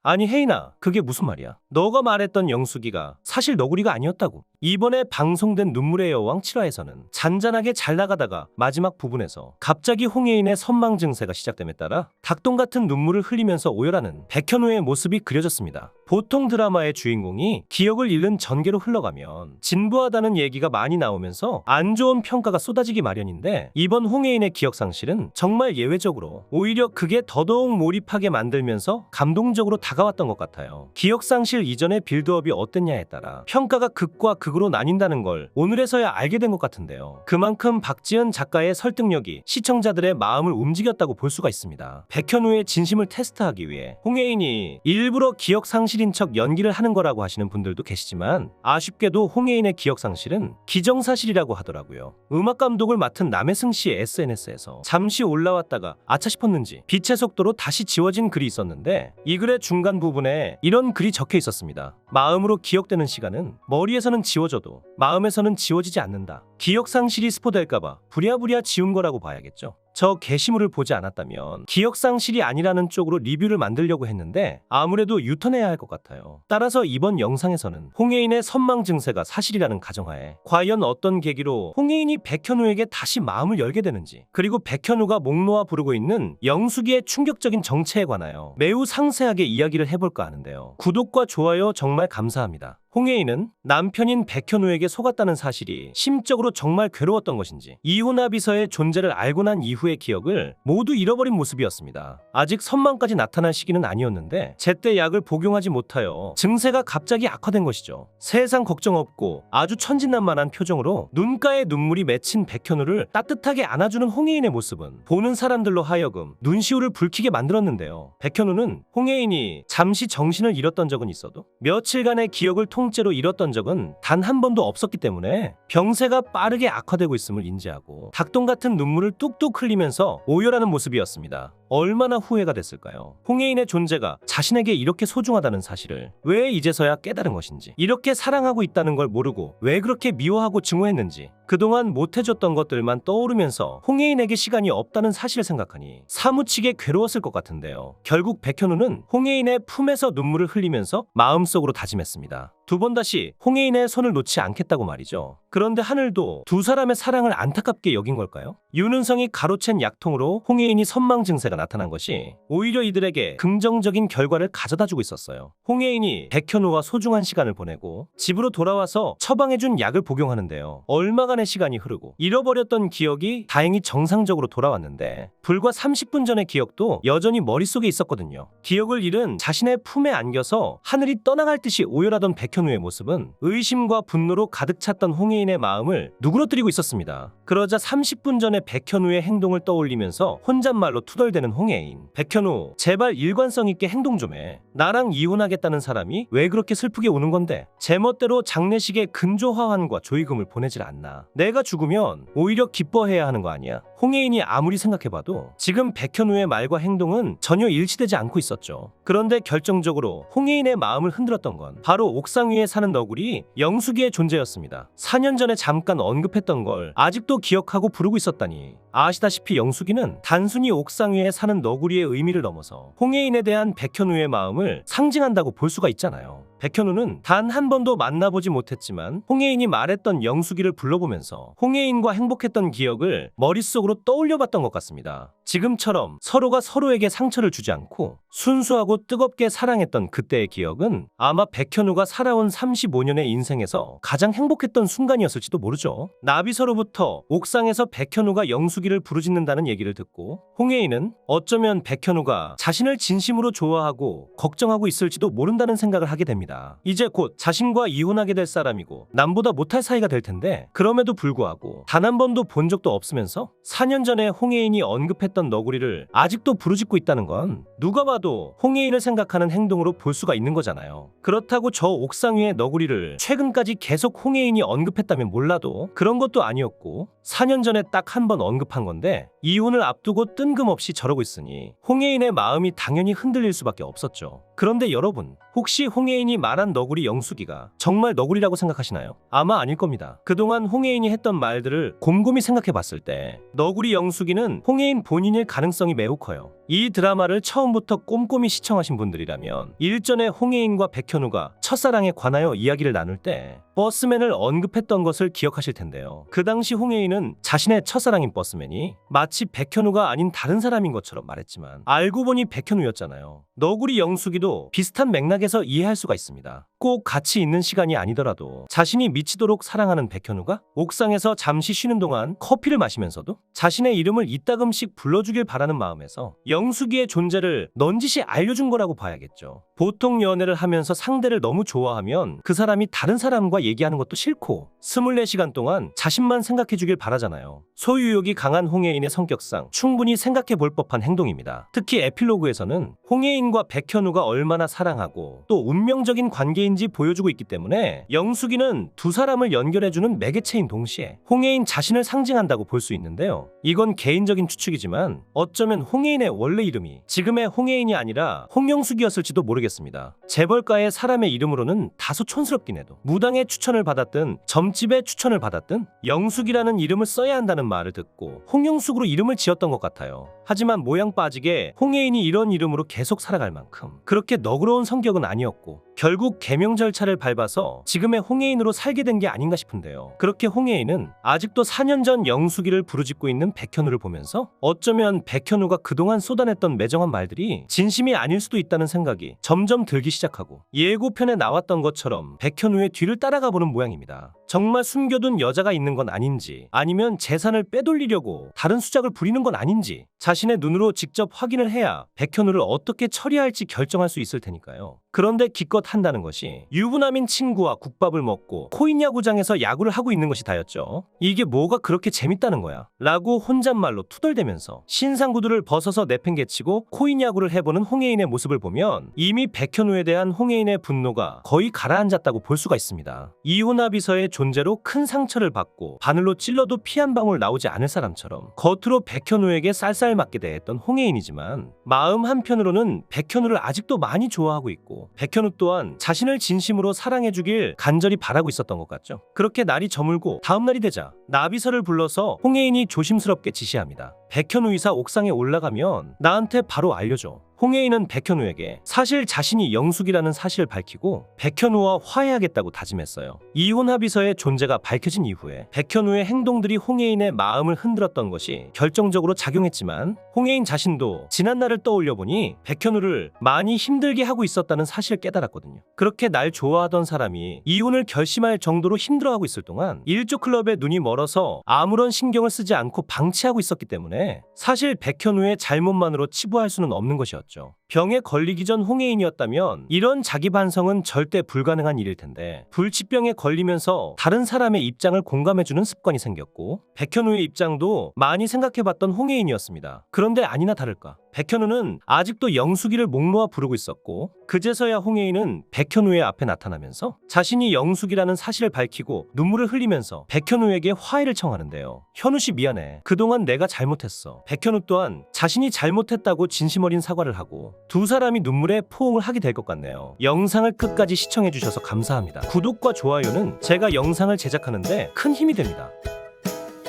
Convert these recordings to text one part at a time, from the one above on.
아니 혜인아, 그게 무슨 말이야? 너가 말했던 영숙이가 사실 너구리가 아니었다고. 이번에 방송된 눈물의 여왕 7화에서는 잔잔하게 잘 나가다가 마지막 부분에서 갑자기 홍예인의 선망 증세가 시작됨에 따라 닭똥 같은 눈물을 흘리면서 오열하는 백현우의 모습이 그려졌습니다. 보통 드라마의 주인공이 기억을 잃는 전개로 흘러가면 진부하다는 얘기가 많이 나오면서 안 좋은 평가가 쏟아지기 마련인데, 이번 홍예인의 기억 상실은 정말 예외적으로 오히려 그게 더더욱 몰입하게 만들면서 감동적으로 다가왔던 것 같아요. 기억 상실 이전의 빌드업이 어땠냐에 따라 평가가 극과 극으로 나뉜다는 걸 오늘에서야 알게 된 것 같은데요. 그만큼 박지은 작가의 설득력이 시청자들의 마음을 움직였다고 볼 수가 있습니다. 백현우의 진심을 테스트하기 위해 홍예인이 일부러 기억 상실인 척 연기를 하는 거라고 하시는 분들도 계시지만, 아쉽게도 홍예인의 기억 상실은 기정사실이라고 하더라고요. 음악 감독을 맡은 남해승 씨의 SNS에서 잠시 올라왔다가 아차 싶었는지 빛의 속도로 다시 지워진 글이 있었는데, 이 글의 중간 부분에 이런 글이 적혀 있었습니다. 마음으로 기억되는 시간은 머리에서는 지워져도 마음에서는 지워지지 않는다. 기억 상실이 스포될까봐 부랴부랴 지운 거라고 봐야겠죠. 저 게시물을 보지 않았다면 기억 상실이 아니라는 쪽으로 리뷰를 만들려고 했는데 아무래도 유턴해야 할 것 같아요. 따라서 이번 영상에서는 홍예인의 선망 증세가 사실이라는 가정하에 과연 어떤 계기로 홍예인이 백현우에게 다시 마음을 열게 되는지, 그리고 백현우가 목 놓아 부르고 있는 영숙이의 충격적인 정체에 관하여 매우 상세하게 이야기를 해볼까 하는데요. 구독과 좋아요 정말 감사합니다. 홍예인은 남편인 백현우에게 속았다는 사실이 심적으로 정말 괴로웠던 것인지, 이혼합의서의 존재를 알고 난 이후의 기억을 모두 잃어버린 모습이었습니다. 아직 선망까지 나타날 시기는 아니었는데 제때 약을 복용하지 못하여 증세가 갑자기 악화된 것이죠. 세상 걱정 없고 아주 천진난만한 표정으로 눈가에 눈물이 맺힌 백현우를 따뜻하게 안아주는 홍예인의 모습은 보는 사람들로 하여금 눈시울을 붉히게 만들었는데요. 백현우는 홍예인이 잠시 정신을 잃었던 적은 있어도 며칠간의 기억을 통째로 잃었던 적은 단 한 번도 없었기 때문에 병세가 빠르게 악화되고 있음을 인지하고 닭똥 같은 눈물을 뚝뚝 흘리면서 오열하는 모습이었습니다. 얼마나 후회가 됐을까요? 홍예인의 존재가 자신에게 이렇게 소중하다는 사실을 왜 이제서야 깨달은 것인지, 이렇게 사랑하고 있다는 걸 모르고 왜 그렇게 미워하고 증오했는지, 그동안 못해줬던 것들만 떠오르면서 홍예인에게 시간이 없다는 사실을 생각하니 사무치게 괴로웠을 것 같은데요. 결국 백현우는 홍예인의 품에서 눈물을 흘리면서 마음속으로 다짐했습니다. 두 번 다시 홍예인의 손을 놓지 않겠다고 말이죠. 그런데 하늘도 두 사람의 사랑을 안타깝게 여긴 걸까요? 윤은성이 가로챈 약통으로 홍예인이 선망 증세가 나타난 것이 오히려 이들에게 긍정적인 결과를 가져다주고 있었어요. 홍예인이 백현우와 소중한 시간을 보내고 집으로 돌아와서 처방해준 약을 복용하는데요. 얼마간의 시간이 흐르고 잃어버렸던 기억이 다행히 정상적으로 돌아왔는데, 불과 30분 전의 기억도 여전히 머릿속에 있었거든요. 기억을 잃은 자신의 품에 안겨서 하늘이 떠나갈 듯이 오열하던 백현우의 모습은 의심과 분노로 가득 찼던 홍예인의 마음을 누그러뜨리고 있었습니다. 그러자 30분 전에 백현우의 행동을 떠올리면서 혼잣말로 투덜대는 홍예인. 백현우, 제발 일관성 있게 행동 좀 해. 나랑 이혼하겠다는 사람이 왜 그렇게 슬프게 우는 건데? 제멋대로 장례식에 근조화환과 조의금을 보내질 않나. 내가 죽으면 오히려 기뻐해야 하는 거 아니야? 홍예인이 아무리 생각해봐도 지금 백현우의 말과 행동은 전혀 일치되지 않고 있었죠. 그런데 결정적으로 홍예인의 마음을 흔들었던 건 바로 옥상 위에 사는 너구리 영숙이의 존재였습니다. 4년 전에 잠깐 언급했던 걸 아직도 기억하고 부르고 있었다니. 아시다시피 영숙이는 단순히 옥상 위에 사는 너구리의 의미를 넘어서 홍예인에 대한 백현우의 마음을 상징한다고 볼 수가 있잖아요. 백현우는 단 한 번도 만나보지 못했지만 홍예인이 말했던 영숙이를 불러보면서 홍예인과 행복했던 기억을 머릿속으로 떠올려봤던 것 같습니다. 지금처럼 서로가 서로에게 상처를 주지 않고 순수하고 뜨겁게 사랑했던 그때의 기억은 아마 백현우가 살아온 35년의 인생에서 가장 행복했던 순간이었을지도 모르죠. 나비서로부터 옥상에서 백현우가 영숙이를 부르짖는다는 얘기를 듣고 홍예인은 어쩌면 백현우가 자신을 진심으로 좋아하고 걱정하고 있을지도 모른다는 생각을 하게 됩니다. 이제 곧 자신과 이혼하게 될 사람이고 남보다 못할 사이가 될 텐데, 그럼에도 불구하고 단 한 번도 본 적도 없으면서 4년 전에 홍예인이 언급했던 너구리를 아직도 부르짖고 있다는 건 누가 봐도 홍예인을 생각하는 행동으로 볼 수가 있는 거잖아요. 그렇다고 저 옥상 위의 너구리를 최근까지 계속 홍예인이 언급했다면 몰라도 그런 것도 아니었고, 4년 전에 딱 한 번 언급한 건데 이혼을 앞두고 뜬금없이 저러고 있으니 홍예인의 마음이 당연히 흔들릴 수밖에 없었죠. 그런데 여러분, 혹시 홍예인이 말한 너구리 영숙이가 정말 너구리라고 생각하시나요? 아마 아닐 겁니다. 그동안 홍예인이 했던 말들을 곰곰이 생각해 봤을 때 너구리 영숙이는 홍예인 본인일 가능성이 매우 커요. 이 드라마를 처음부터 꼼꼼히 시청하신 분들이라면 일전에 홍혜인과 백현우가 첫사랑에 관하여 이야기를 나눌 때 버스맨을 언급했던 것을 기억하실 텐데요. 그 당시 홍혜인은 자신의 첫사랑인 버스맨이 마치 백현우가 아닌 다른 사람인 것처럼 말했지만 알고 보니 백현우였잖아요. 너구리 영숙이도 비슷한 맥락에서 이해할 수가 있습니다. 꼭 같이 있는 시간이 아니더라도 자신이 미치도록 사랑하는 백현우가 옥상에서 잠시 쉬는 동안 커피를 마시면서도 자신의 이름을 이따금씩 불러주길 바라는 마음에서 영숙이의 존재를 넌지시 알려준 거라고 봐야겠죠. 보통 연애를 하면서 상대를 너무 좋아하면 그 사람이 다른 사람과 얘기하는 것도 싫고 24시간 동안 자신만 생각해 주길 바라잖아요. 소유욕이 강한 홍혜인의 성격상 충분히 생각해 볼 법한 행동입니다. 특히 에필로그에서는 홍혜인과 백현우가 얼마나 사랑하고 또 운명적인 관계인지 보여주고 있기 때문에 영숙이는 두 사람을 연결해주는 매개체인 동시에 홍혜인 자신을 상징한다고 볼 수 있는데요. 이건 개인적인 추측이지만 어쩌면 홍혜인의 원래 이름이 지금의 홍혜인이 아니라 홍영숙이었을지도 모르겠습니다. 재벌가의 사람의 이름으로는 다소 촌스럽긴 해도 무당의 추천을 받았든 점집의 추천을 받았든 영숙이라는 이름을 써야 한다는 말을 듣고 홍영숙으로 이름을 지었던 것 같아요. 하지만 모양 빠지게 홍혜인이 이런 이름으로 계속 살아갈 만큼 그렇게 너그러운 성격은 아니었고 결국 개명 절차를 밟아서 지금의 홍혜인으로 살게 된 게 아닌가 싶은데요. 그렇게 홍혜인은 아직도 4년 전 영숙이를 부르짖고 있는 백현우를 보면서 어쩌면 백현우가 그동안 쏟아냈던 매정한 말들이 진심이 아닐 수도 있다는 생각이 점점 들기 시작하고 예고편에 나왔던 것처럼 백현우의 뒤를 따라가 보는 모양입니다. 정말 숨겨둔 여자가 있는 건 아닌지 아니면 재산을 빼돌리려고 다른 수작을 부리는 건 아닌지 자신의 눈으로 직접 확인을 해야 백현우를 어떻게 처리할지 결정할 수 있을 테니까요. 그런데 기껏 한다는 것이 유부남인 친구와 국밥을 먹고 코인 야구장에서 야구를 하고 있는 것이 다였죠. 이게 뭐가 그렇게 재밌다는 거야? 라고 혼잣말로 투덜대면서 신상 구두를 벗어서 내팽개치고 코인 야구를 해보는 홍혜인의 모습을 보면 이미 백현우에 대한 홍혜인의 분노가 거의 가라앉았다고 볼 수가 있습니다. 이혼 합의서의 존재로 큰 상처를 받고 바늘로 찔러도 피 한 방울 나오지 않을 사람처럼 겉으로 백현우에게 쌀쌀 맞게 대했던 홍혜인이지만 마음 한편으로는 백현우를 아직도 많이 좋아하고 있고 백현우 또한 자신을 진심으로 사랑해주길 간절히 바라고 있었던 것 같죠. 그렇게 날이 저물고 다음날이 되자 나비서를 불러서 홍혜인이 조심스럽게 지시합니다. 백현우 이사 옥상에 올라가면 나한테 바로 알려줘. 홍혜인은 백현우에게 사실 자신이 영숙이라는 사실을 밝히고 백현우와 화해하겠다고 다짐했어요. 이혼 합의서의 존재가 밝혀진 이후에 백현우의 행동들이 홍혜인의 마음을 흔들었던 것이 결정적으로 작용했지만 홍혜인 자신도 지난날을 떠올려 보니 백현우를 많이 힘들게 하고 있었다는 사실을 깨달았거든요. 그렇게 날 좋아하던 사람이 이혼을 결심할 정도로 힘들어하고 있을 동안 일조 클럽에 눈이 멀어서 아무런 신경을 쓰지 않고 방치하고 있었기 때문에 사실 백현우의 잘못만으로 치부할 수는 없는 것이었죠. 병에 걸리기 전 홍혜인이었다면 이런 자기 반성은 절대 불가능한 일일 텐데 불치병에 걸리면서 다른 사람의 입장을 공감해주는 습관이 생겼고 백현우의 입장도 많이 생각해봤던 홍혜인이었습니다. 그런데 아니나 다를까 백현우는 아직도 영숙이를 목 놓아 부르고 있었고 그제서야 홍혜인은 백현우의 앞에 나타나면서 자신이 영숙이라는 사실을 밝히고 눈물을 흘리면서 백현우에게 화해를 청하는데요. 현우씨 미안해. 그동안 내가 잘못했어. 백현우 또한 자신이 잘못했다고 진심 어린 사과를 하고 두 사람이 눈물에 포옹을 하게 될 것 같네요. 영상을 끝까지 시청해주셔서 감사합니다. 구독과 좋아요는 제가 영상을 제작하는데 큰 힘이 됩니다.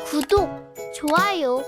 구독, 좋아요